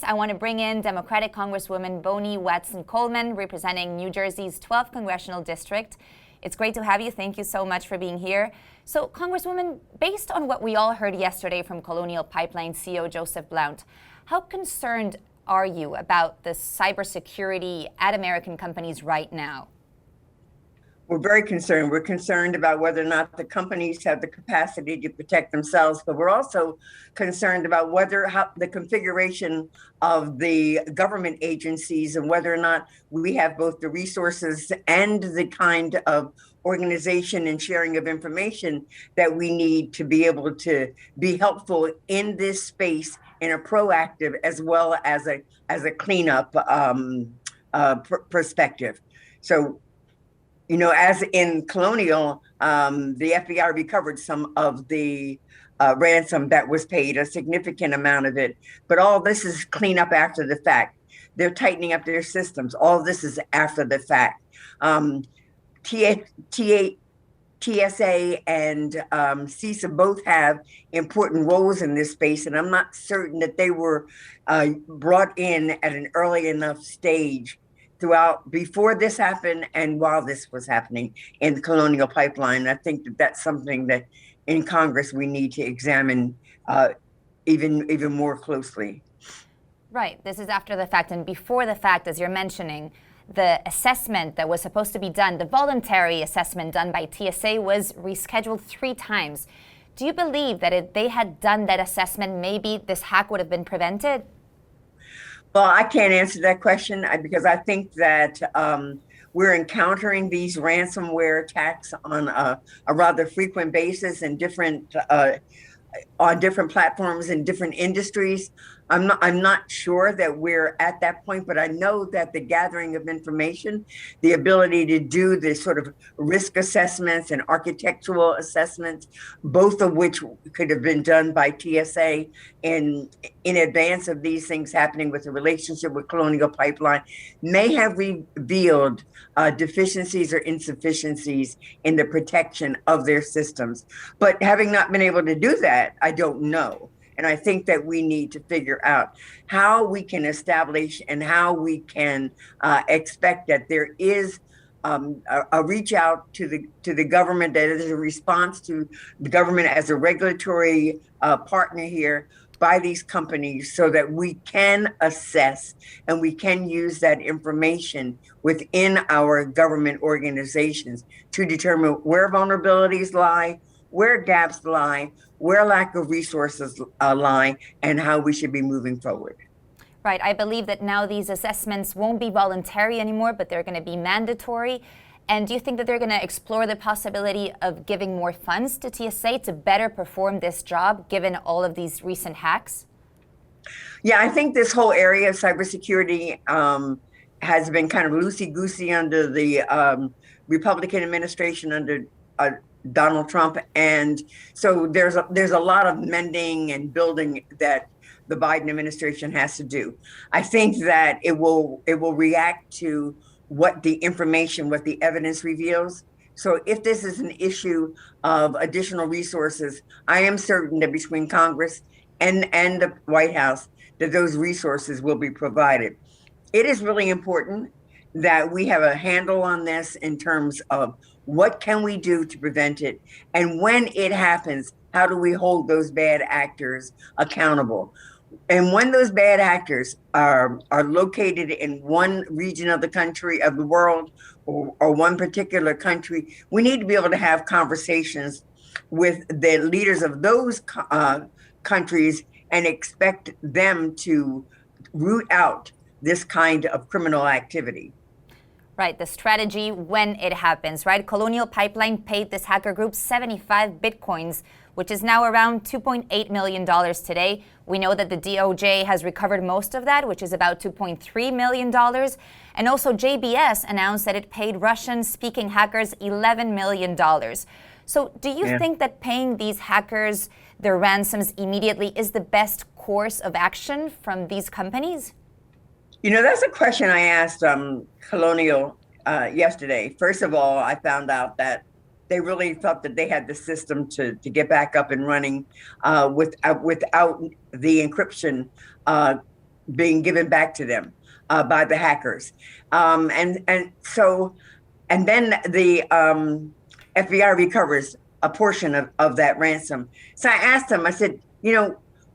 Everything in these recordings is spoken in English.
I want to bring in Democratic Congresswoman Bonnie Watson Coleman, representing New Jersey's 12th Congressional District. It's great to have you. Thank you so much for being here. So, Congresswoman, based on what we all heard yesterday from Colonial Pipeline CEO Joseph Blount, how concerned are you about the cybersecurity at American companies right now? We're very concerned. We're concerned about whether or not the companies have the capacity to protect themselves, but we're also concerned about how the configuration of the government agencies and whether or not we have both the resources and the kind of organization and sharing of information that we need to be able to be helpful in this space in a proactive as well as a cleanup perspective. So, you know, as in Colonial, the FBI recovered some of the ransom that was paid, a significant amount of it. But all this is cleanup after the fact. They're tightening up their systems. All this is after the fact. TSA and CISA both have important roles in this space, and I'm not certain that they were brought in at an early enough stage before this happened and while this was happening in the Colonial Pipeline. I think that that's something that in Congress we need to examine even more closely. Right. This is after the fact and before the fact, as you're mentioning. The assessment that was supposed to be done, the voluntary assessment done by TSA, was rescheduled 3 times. Do you believe that if they had done that assessment, maybe this hack would have been prevented? Well, I can't answer that question because I think that we're encountering these ransomware attacks on a rather frequent basis and on different platforms in different industries. I'm not sure that we're at that point, but I know that the gathering of information, the ability to do the sort of risk assessments and architectural assessments, both of which could have been done by TSA in advance of these things happening with the relationship with Colonial Pipeline, may have revealed deficiencies or insufficiencies in the protection of their systems. But having not been able to do that, I don't know. And I think that we need to figure out how we can establish and how we can expect that there is a reach out to the government, that is a response to the government as a regulatory partner here by these companies, so that we can assess and we can use that information within our government organizations to determine where vulnerabilities lie, where gaps lie, where lack of resources lie, and how we should be moving forward. Right. I believe that now these assessments won't be voluntary anymore, but they're going to be mandatory. And do you think that they're going to explore the possibility of giving more funds to TSA to better perform this job, given all of these recent hacks? Yeah, I think this whole area of cybersecurity has been kind of loosey-goosey under the Republican administration, under Donald Trump. And so there's a lot of mending and building that the Biden administration has to do. I think that it will react to what the evidence reveals. So if this is an issue of additional resources, I am certain that between Congress and the White House, that those resources will be provided. It is really important that we have a handle on this in terms of what can we do to prevent it? And when it happens, how do we hold those bad actors accountable? And when those bad actors are located in one region of the country, of the world, or one particular country, we need to be able to have conversations with the leaders of those countries and expect them to root out this kind of criminal activity. Right, the strategy when it happens, right? Colonial Pipeline paid this hacker group 75 bitcoins, which is now around $2.8 million today. We know that the DOJ has recovered most of that, which is about $2.3 million. And also JBS announced that it paid Russian-speaking hackers $11 million. So do you think that paying these hackers their ransoms immediately is the best course of action from these companies? You know, that's a question I asked Colonial yesterday. First of all, I found out that they really felt that they had the system to get back up and running without the encryption being given back to them by the hackers. And then the FBI recovers a portion of that ransom. So I asked them, I said,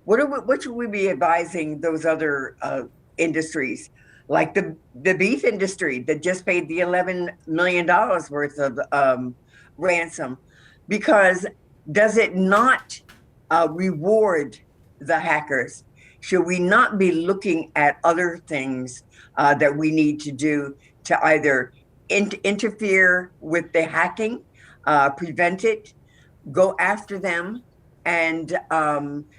what should we be advising those other industries, like the beef industry that just paid the $11 million worth of ransom? Because does it not reward the hackers? Should we not be looking at other things that we need to do to either interfere with the hacking, prevent it, go after them, and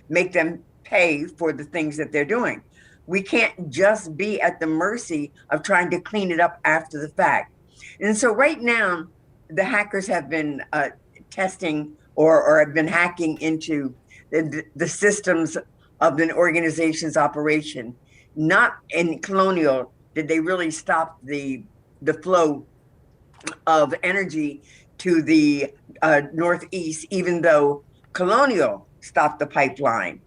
make them pay for the things that they're doing? We can't just be at the mercy of trying to clean it up after the fact. And so right now, the hackers have been testing or have been hacking into the systems of an organization's operation. Not in Colonial did they really stop the flow of energy to the Northeast, even though Colonial stopped the pipeline.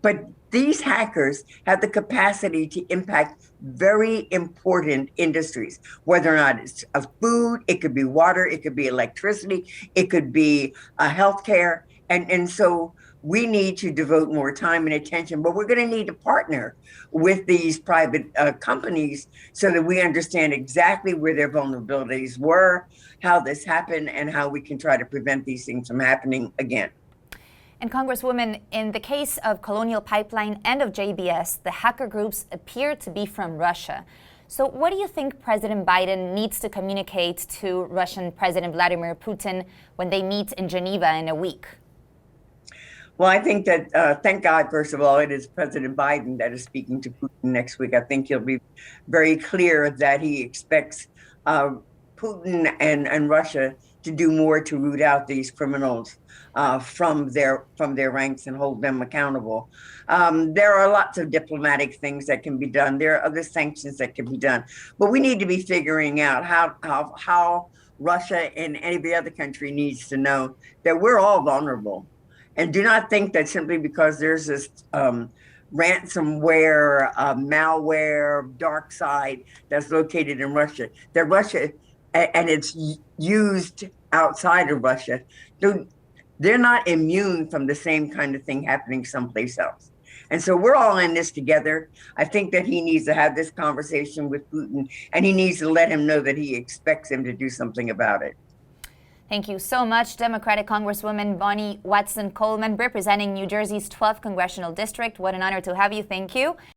But these hackers have the capacity to impact very important industries, whether or not it's food, it could be water, it could be electricity, it could be healthcare. And so we need to devote more time and attention, but we're going to need to partner with these private companies so that we understand exactly where their vulnerabilities were, how this happened, and how we can try to prevent these things from happening again. And Congresswoman, in the case of Colonial Pipeline and of JBS, the hacker groups appear to be from Russia. So what do you think President Biden needs to communicate to Russian President Vladimir Putin when they meet in Geneva in a week? Well, I think that, thank God, first of all, it is President Biden that is speaking to Putin next week. I think he'll be very clear that he expects Putin and Russia to do more to root out these criminals from their ranks and hold them accountable. There are lots of diplomatic things that can be done. There are other sanctions that can be done, but we need to be figuring out how Russia and any other country needs to know that we're all vulnerable. And do not think that simply because there's this ransomware, malware, dark side that's located in Russia, that Russia, and it's used outside of Russia, they're not immune from the same kind of thing happening someplace else. And so we're all in this together. I think that he needs to have this conversation with Putin, and he needs to let him know that he expects him to do something about it. Thank you so much, Democratic Congresswoman Bonnie Watson Coleman, representing New Jersey's 12th Congressional District. What an honor to have you. Thank you.